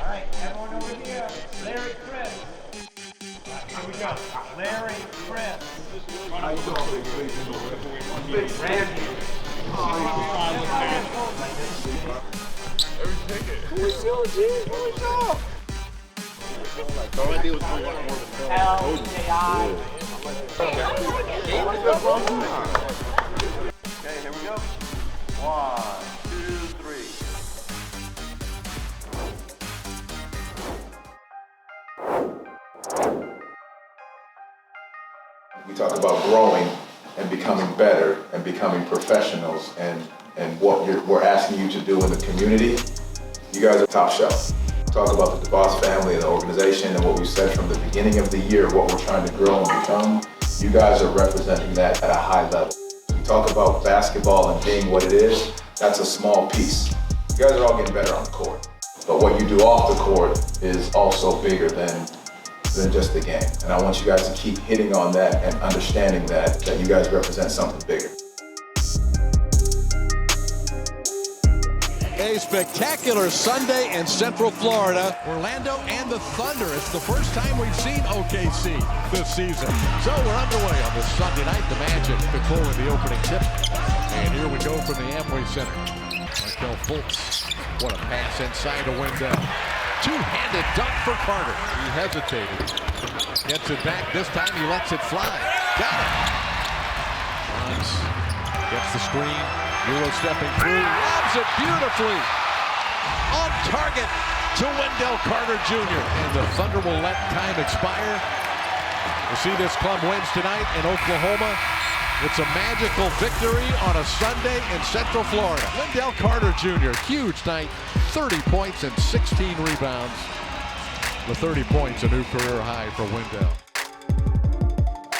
All right, everyone over here. Larry Chris. Here we go. Larry Chris. How you doing, big Randy. Who is you, G? Who is y'all? All I did was more of the LJI. Okay, here we go. 1, 2, 3. We talk about growing and becoming better and becoming professionals and what we're asking you to do in the community. You guys are top shelf. Talk about the Dubs family and the organization and what we said from the beginning of the year, what we're trying to grow and become. You guys are representing that at a high level. We talk about basketball and being what it is, that's a small piece. You guys are all getting better on the court. But what you do off the court is also bigger than just the game. And I want you guys to keep hitting on that and understanding that you guys represent something bigger. A spectacular Sunday in Central Florida. Orlando and the Thunder. It's the first time we've seen OKC this season. So we're underway on this Sunday night. The Magic controlling the opening tip. And here we go from the Amway Center. Markelle Fultz. What a pass inside to Wendell. Two-handed dunk for Carter. He hesitated. Gets it back. This time he lets it fly. Got it. Runs. Gets the screen. Euro stepping through. Lobs it beautifully. On target to Wendell Carter Jr. And the Thunder will let time expire. We'll see this club wins tonight in Oklahoma. It's a magical victory on a Sunday in Central Florida. Wendell Carter Jr., huge night, 30 points and 16 rebounds. The 30 points, a new career high for Wendell.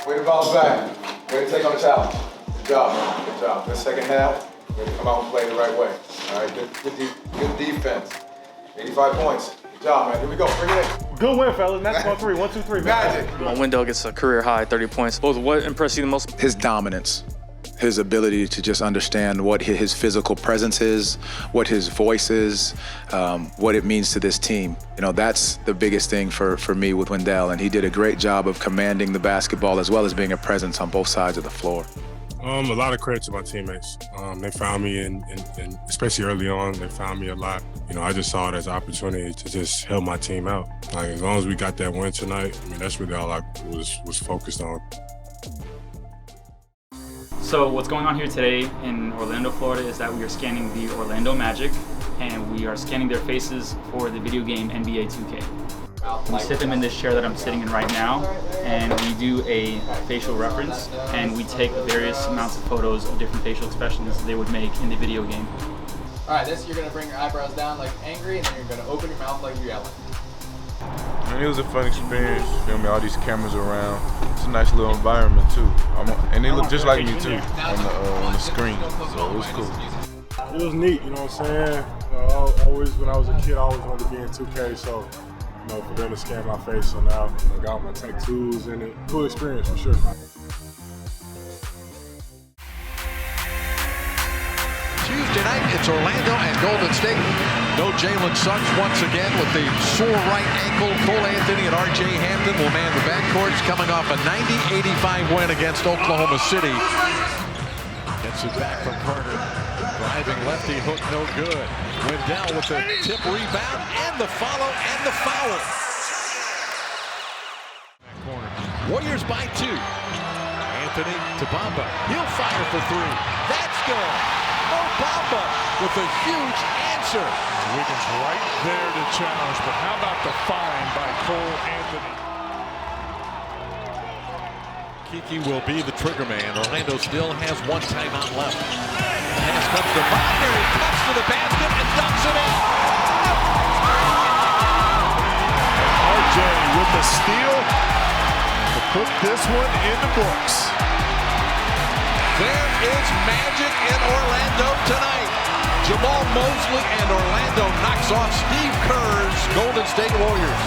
Way to bounce back. Way to take on the challenge. Good job, man. Good job. This second half, way to come out and play the right way. All right, good defense. 85 points. Good job, man. Here we go. Bring it in. Good win, fellas. That's 1-3. 1, 2, 3. Magic. Wendell gets a career high, 30 points. What impressed you the most? His dominance, his ability to just understand what his physical presence is, what his voice is, what it means to this team. You know, that's the biggest thing for me with Wendell, and he did a great job of commanding the basketball as well as being a presence on both sides of the floor. A lot of credit to my teammates. They found me, and especially early on, they found me a lot. You know, I just saw it as an opportunity to just help my team out. Like, as long as we got that win tonight, I mean, that's really all I was focused on. So what's going on here today in Orlando, Florida is that we are scanning the Orlando Magic, and we are scanning their faces for the video game NBA 2K. We sit them in this chair that I'm sitting in right now, and we do a facial reference, and we take various amounts of photos of different facial expressions they would make in the video game. All right, you're gonna bring your eyebrows down like angry, and then you're gonna open your mouth like you're yelling. And it was a fun experience, filming all these cameras around. It's a nice little environment too. And they look just like me too on the screen, so it was cool. It was neat, you know what I'm saying? Always, when I was a kid, I always wanted to be in 2K, so you know, for them to scan my face, so now I got my tattoos in it. Cool experience for sure. Tuesday night, it's Orlando and Golden State. No Jalen Suggs once again with the sore right ankle. Cole Anthony and R.J. Hampton will man the backcourts, coming off a 90-85 win against Oklahoma City. Gets it back from Carter. Driving lefty hook, no good. Wendell with the tip rebound and the follow and the foul. Warriors by 2. Anthony to Bamba. He'll fire for 3. That's good. Mo Bamba with a huge answer. Wiggins right there to challenge, but how about the find by Cole Anthony? Kiki will be the trigger man. Orlando still has 1 timeout left. Pass comes to Wagner. He cuts to the basket and dunks it in. RJ with the steal to put this one in the books. There is magic in Orlando tonight. Jamal Mosley and Orlando knocks off Steve Kerr's Golden State Warriors.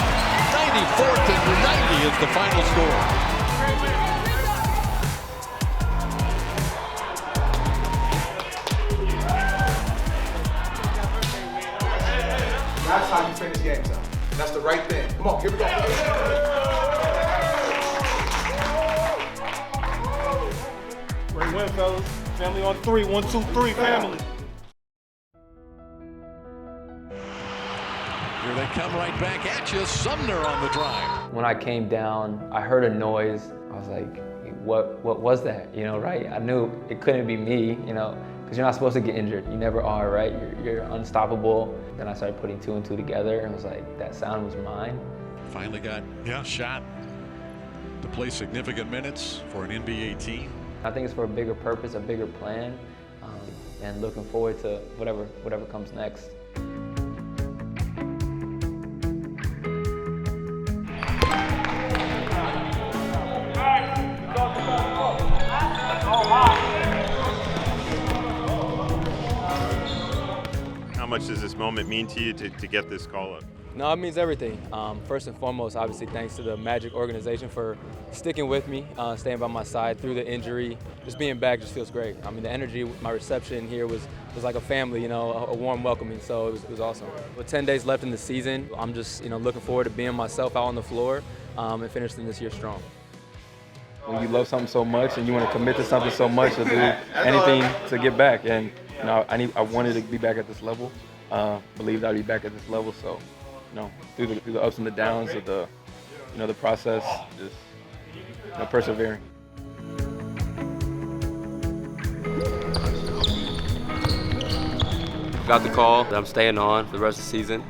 94th and 90 is the final score. That's how you finish games out. And that's the right thing. Come on, here we go. Great win, fellas. Family on 3. 1, 2, 3, family. Here they come right back at you. Sumner on the drive. When I came down, I heard a noise. I was like, what was that? You know, right? I knew it couldn't be me, you know, because you're not supposed to get injured. You never are, right? You're unstoppable. Then I started putting 2 and 2 together, and I was like, that sound was mine. Finally got shot to play significant minutes for an NBA team. I think it's for a bigger purpose, a bigger plan, and looking forward to whatever comes next. How much does this moment mean to you to get this call up? No, it means everything. First and foremost, obviously, thanks to the Magic organization for sticking with me, staying by my side through the injury. Just being back just feels great. I mean, the energy, my reception here was like a family, you know, a warm welcoming, so it was awesome. With 10 days left in the season, I'm just, you know, looking forward to being myself out on the floor and finishing this year strong. When you love something so much and you want to commit to something so much, you'll do anything to get back. And you know, I wanted to be back at this level. Believed I'd be back at this level. So, you know, through the ups and the downs of the, you know, the process, just, you know, persevering. Got the call that I'm staying on for the rest of the season,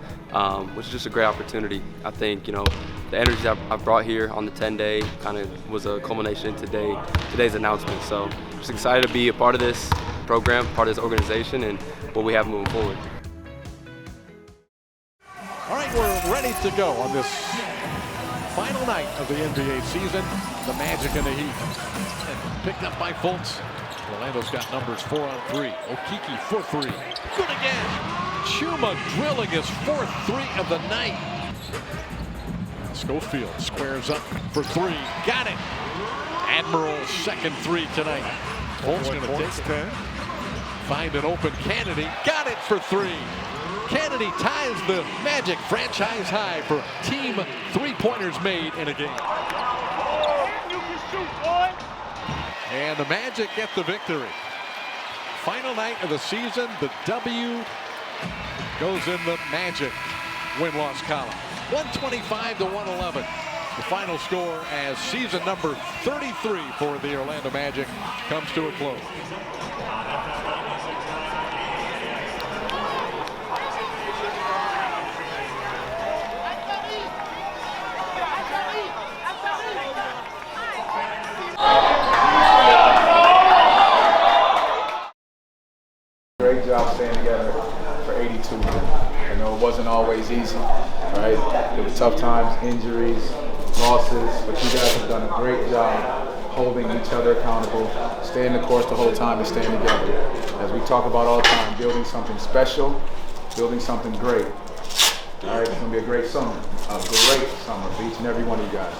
which is just a great opportunity. I think, you know, the energy that I brought here on the 10-day kind of was a culmination in today's announcement. So just excited to be a part of this program, part of this organization, and what we have moving forward. All right, we're ready to go on this final night of the NBA season. The Magic and the Heat. And picked up by Fultz. Orlando's got numbers 4 on 3. OKEKE for 3. Good again. CHUMA drilling his 4th 3 of the night. Schofield squares up for 3. Got it. Admiral's 2nd 3 tonight. Holt's going to take 10. Find an open Cannady. Got it for 3. Cannady ties the Magic franchise high for team 3-pointers made in a game. You can shoot, boy. And the Magic get the victory. Final night of the season, the W goes in the Magic win-loss column. 125 to 111. The final score as season number 33 for the Orlando Magic comes to a close. Great job staying together for 82. I know it wasn't always easy, right? There were tough times, injuries, losses, but you guys have done a great job holding each other accountable, staying the course the whole time and staying together. As we talk about all the time, building something special, building something great. All right, it's gonna be a great summer for each and every one of you guys.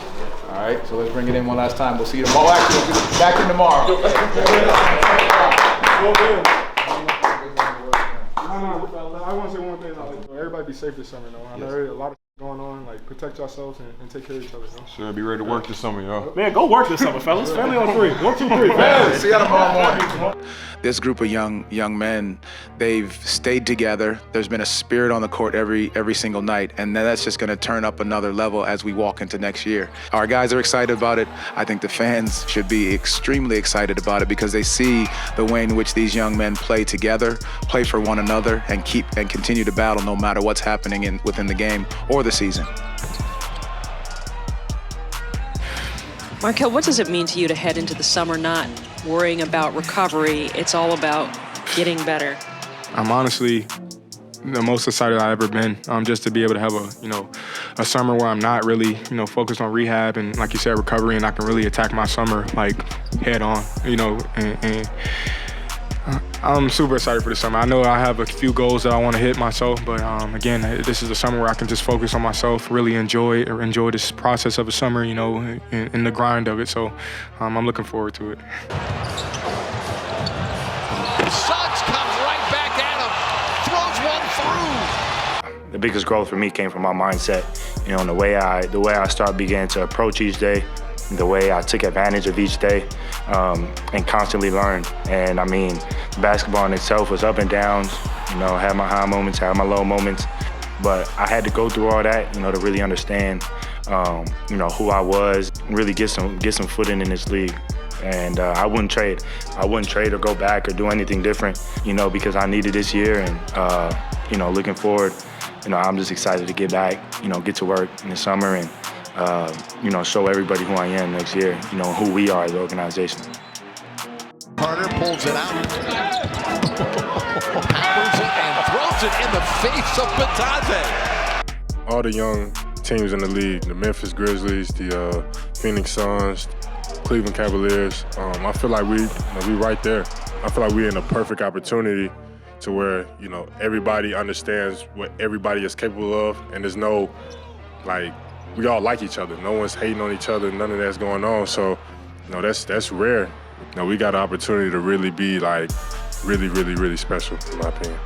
All right, so let's bring it in one last time. We'll see you tomorrow. Actually, we'll be back in tomorrow. I want to say one thing. Everybody be safe this summer, though. I know there's a lot of going on. Like, protect yourselves and take care of each other. You know? Sure, be ready to work this summer, y'all. Man, go work this summer, fellas. Family on 3. 1, 2, 3. Family. See you tomorrow morning. This group of young men, they've stayed together. There's been a spirit on the court every single night, and that's just going to turn up another level as we walk into next year. Our guys are excited about it. I think the fans should be extremely excited about it because they see the way in which these young men play together, play for one another, and continue to battle no matter what's happening within the game or the season. Markel, what does it mean to you to head into the summer not worrying about recovery? It's all about getting better. I'm honestly the most excited I've ever been, just to be able to have a summer where I'm not really, focused on rehab and, like you said, recovery, and I can really attack my summer like head on, and I'm super excited for the summer. I know I have a few goals that I want to hit myself, but again, this is a summer where I can just focus on myself, really enjoy this process of a summer, in the grind of it. So I'm looking forward to it. Suggs comes right back at him, throws one through. the biggest growth for me came from my mindset, you know, and the way I started beginning to approach each day, the way I took advantage of each day, and constantly learned. And I mean, basketball in itself was up and downs, you know, had my high moments, had my low moments, but I had to go through all that, you know, to really understand, you know, who I was, really get some footing in this league. And I wouldn't trade. Or go back or do anything different, you know, because I needed this year. And, you know, looking forward, you know, I'm just excited to get back, you know, get to work in the summer and, you know, show everybody who I am next year, you know, who we are as an organization. Carter pulls it out. Powers it and throws it in the face of Batante. All the young teams in the league, the Memphis Grizzlies, the Phoenix Suns, Cleveland Cavaliers, I feel like we right there. I feel like we're in a perfect opportunity to where, you know, everybody understands what everybody is capable of, and there's no, like, we all like each other. No one's hating on each other, none of that's going on. So, you know, that's rare. You know, we got an opportunity to really be, like, really, really, really special, in my opinion.